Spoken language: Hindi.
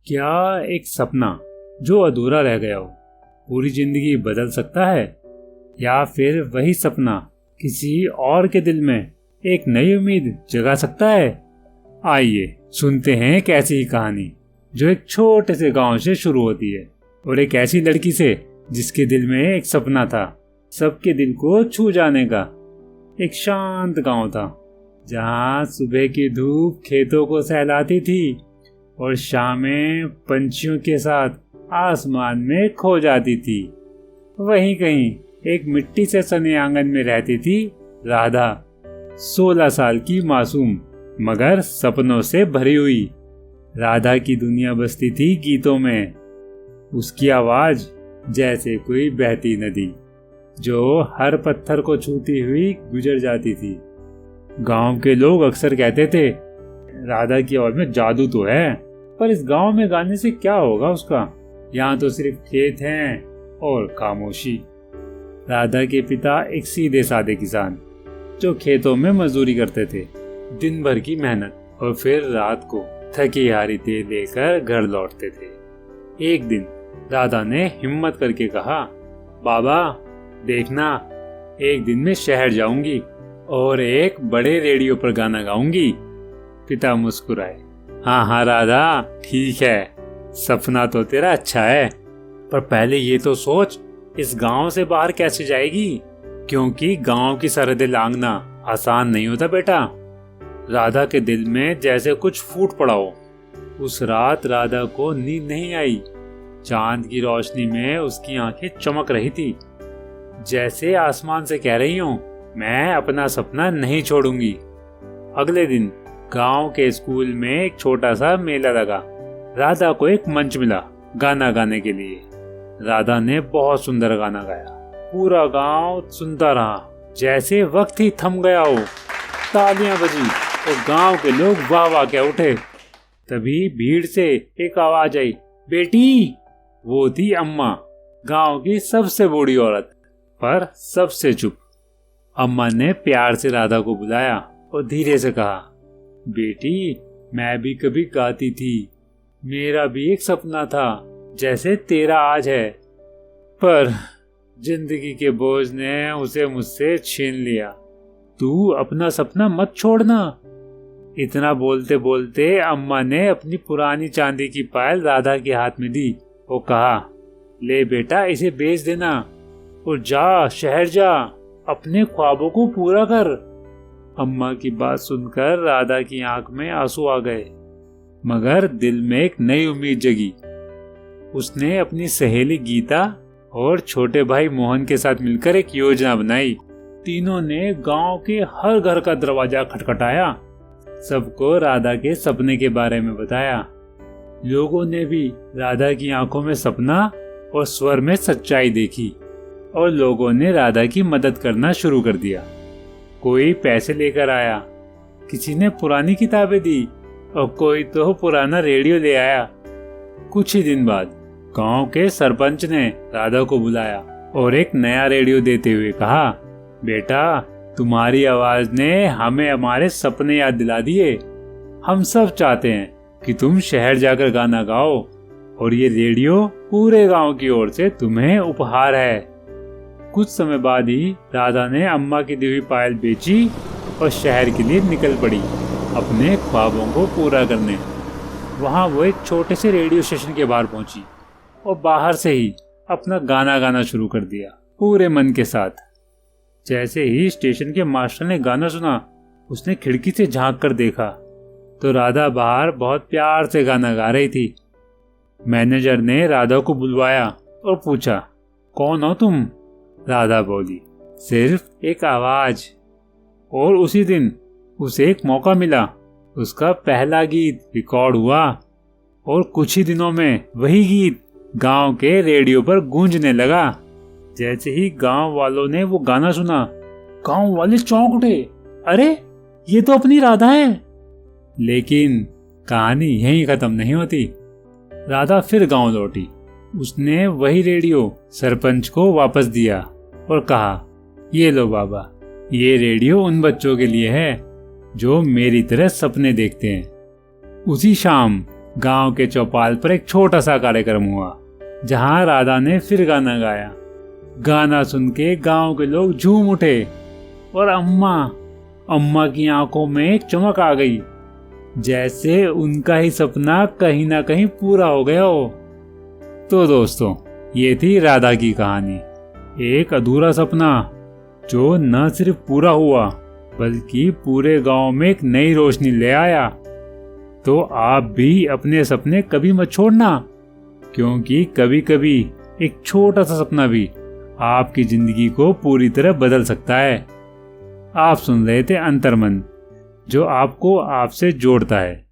क्या एक सपना जो अधूरा रह गया हो पूरी जिंदगी बदल सकता है, या फिर वही सपना किसी और के दिल में एक नई उम्मीद जगा सकता है? आइए सुनते हैं एक ऐसी ही कहानी जो एक छोटे से गांव से शुरू होती है और एक ऐसी लड़की से जिसके दिल में एक सपना था, सबके दिल को छू जाने का। एक शांत गांव था जहां सुबह की धूप खेतों को सहलाती थी और शामें पंछियों के साथ आसमान में खो जाती थी। वहीं कहीं एक मिट्टी से सने आंगन में रहती थी राधा, 16 साल की मासूम मगर सपनों से भरी हुई। राधा की दुनिया बसती थी गीतों में, उसकी आवाज जैसे कोई बहती नदी जो हर पत्थर को छूती हुई गुजर जाती थी। गांव के लोग अक्सर कहते थे, राधा की आवाज में जादू तो है, पर इस गांव में गाने से क्या होगा उसका? यहाँ तो सिर्फ खेत हैं और खामोशी। राधा के पिता एक सीधे साधे किसान जो खेतों में मजदूरी करते थे, दिन भर की मेहनत, और फिर रात को थकी हारी तेल लेकर घर लौटते थे। एक दिन राधा ने हिम्मत करके कहा, बाबा देखना, एक दिन मैं शहर जाऊंगी और एक बड़े रेडियो पर गाना गाऊंगी। पिता मुस्कुराए, हाँ राधा, ठीक है, सपना तो तेरा अच्छा है, पर पहले ये तो सोच इस गांव से बाहर कैसे जाएगी, क्योंकि गांव की सरहदें लांघना आसान नहीं होता बेटा। राधा के दिल में जैसे कुछ फूट पड़ा हो। उस रात राधा को नींद नहीं आई। चांद की रोशनी में उसकी आंखें चमक रही थी, जैसे आसमान से कह रही हूँ, मैं अपना सपना नहीं छोड़ूंगी। अगले दिन गांव के स्कूल में एक छोटा सा मेला लगा। राधा को एक मंच मिला गाना गाने के लिए। राधा ने बहुत सुंदर गाना गाया। पूरा गांव सुनता रहा, जैसे वक्त ही थम गया हो। तालियां बजी और गांव के लोग वाह वाह के उठे। तभी भीड़ से एक आवाज आई, बेटी। वो थी अम्मा, गांव की सबसे बूढ़ी औरत, पर सबसे चुप। अम्मा ने प्यार से राधा को बुलाया और धीरे से कहा, बेटी, मैं भी कभी गाती थी, मेरा भी एक सपना था जैसे तेरा आज है, पर जिंदगी के बोझ ने उसे मुझसे छीन लिया। तू अपना सपना मत छोड़ना। इतना बोलते बोलते अम्मा ने अपनी पुरानी चांदी की पायल राधा के हाथ में दी और कहा, ले बेटा, इसे बेच देना और जा, शहर जा, अपने ख्वाबों को पूरा कर। अम्मा की बात सुनकर राधा की आंख में आंसू आ गए, मगर दिल में एक नई उम्मीद जगी। उसने अपनी सहेली गीता और छोटे भाई मोहन के साथ मिलकर एक योजना बनाई। तीनों ने गांव के हर घर का दरवाजा खटखटाया, सबको राधा के सपने के बारे में बताया। लोगों ने भी राधा की आंखों में सपना और स्वर में सच्चाई देखी, और लोगों ने राधा की मदद करना शुरू कर दिया। कोई पैसे लेकर आया, किसी ने पुरानी किताबें दी और कोई तो पुराना रेडियो ले आया। कुछ ही दिन बाद गांव के सरपंच ने राधा को बुलाया और एक नया रेडियो देते हुए कहा, बेटा, तुम्हारी आवाज ने हमें हमारे सपने याद दिला दिए। हम सब चाहते हैं कि तुम शहर जाकर गाना गाओ, और ये रेडियो पूरे गांव की ओर से तुम्हें उपहार है। कुछ समय बाद ही राधा ने अम्मा की दी हुई पायल बेची और शहर के लिए निकल पड़ी, अपने ख्वाबों को पूरा करने। वहां वो एक छोटे से रेडियो स्टेशन के बाहर पहुंची और बाहर से ही अपना गाना गाना शुरू कर दिया, पूरे मन के साथ। जैसे ही स्टेशन के मास्टर ने गाना सुना, उसने खिड़की से झांक कर देखा तो राधा बाहर बहुत प्यार से गाना गा रही थी। मैनेजर ने राधा को बुलवाया और पूछा, कौन हो तुम? राधा बोली, सिर्फ एक आवाज। और उसी दिन उसे एक मौका मिला। उसका पहला गीत रिकॉर्ड हुआ और कुछ ही दिनों में वही गीत गांव के रेडियो पर गूंजने लगा। जैसे ही गांव वालों ने वो गाना सुना, गांव वाले चौंक उठे, अरे ये तो अपनी राधा है। लेकिन कहानी यहीं खत्म नहीं होती। राधा फिर गांव लौटी। उसने वही रेडियो सरपंच को वापस दिया और कहा, ये लो बाबा, ये रेडियो उन बच्चों के लिए है जो मेरी तरह सपने देखते हैं। उसी शाम गांव के चौपाल पर एक छोटा सा कार्यक्रम हुआ जहां राधा ने फिर गाना गाया। गाना सुन के गांव के लोग झूम उठे और अम्मा की आंखों में एक चमक आ गई, जैसे उनका ही सपना कहीं ना कहीं पूरा हो गया हो। तो दोस्तों, ये थी राधा की कहानी, एक अधूरा सपना जो न सिर्फ पूरा हुआ बल्कि पूरे गांव में एक नई रोशनी ले आया। तो आप भी अपने सपने कभी मत छोड़ना, क्योंकि कभी कभी एक छोटा सा सपना भी आपकी जिंदगी को पूरी तरह बदल सकता है। आप सुन रहे थे अंतर्मन, जो आपको आपसे जोड़ता है।